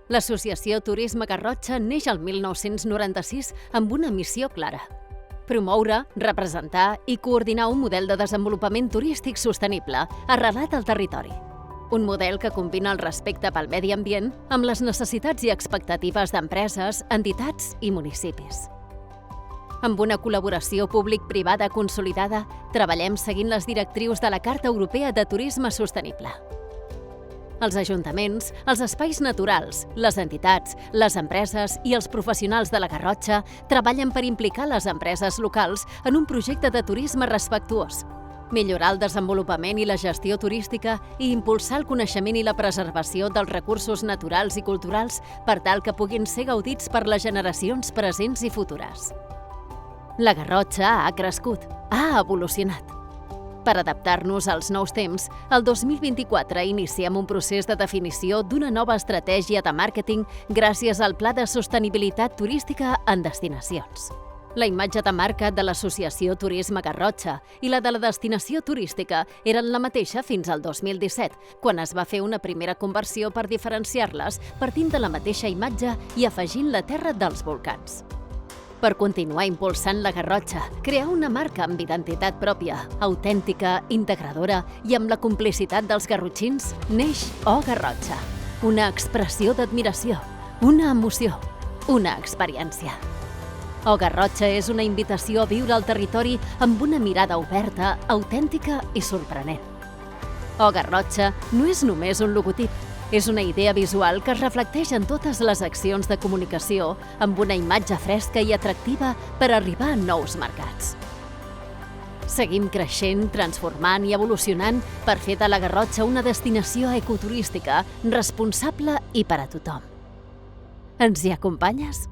L'Associació Turisme Garrotxa neix el 1996 amb una missió clara: promoure, representar i coordinar un model de desenvolupament turístic sostenible arrelat al territori. Un model que combina el respecte pel medi ambient amb les necessitats i expectatives d'empreses, entitats i municipis. Amb una col·laboració públic-privada consolidada, treballem seguint les directrius de la Carta Europea de Turisme Sostenible. Els ajuntaments, els espais naturals, les entitats, les empreses i els professionals de la Garrotxa treballen per implicar les empreses locals en un projecte de turisme respectuós, millorar el desenvolupament i la gestió turística i impulsar el coneixement i la preservació dels recursos naturals i culturals per tal que puguin ser gaudits per les generacions presents i futures. La Garrotxa ha crescut, ha evolucionat. Per adaptar-nos als nous temps, el 2024 iniciem un procés de definició d'una nova estratègia de màrqueting gràcies al Pla de Sostenibilitat Turística en Destinacions. La imatge de marca de l'Associació Turisme Garrotxa i la de la destinació turística eren la mateixa fins al 2017, quan es va fer una primera conversió per diferenciar-les partint de la mateixa imatge i afegint la terra dels volcans. Per continuar impulsant la Garrotxa, crear una marca amb identitat pròpia, autèntica, integradora i amb la complicitat dels garrotxins, neix O Garrotxa. Una expressió d'admiració, una emoció, una experiència. O Garrotxa és una invitació a viure al territori amb una mirada oberta, autèntica i sorprenent. O Garrotxa no és només un logotip, és una idea visual que es reflecteix en totes les accions de comunicació amb una imatge fresca i atractiva per arribar a nous mercats. Seguim creixent, transformant i evolucionant per fer de la Garrotxa una destinació ecoturística responsable i per a tothom. Ens hi acompanyes?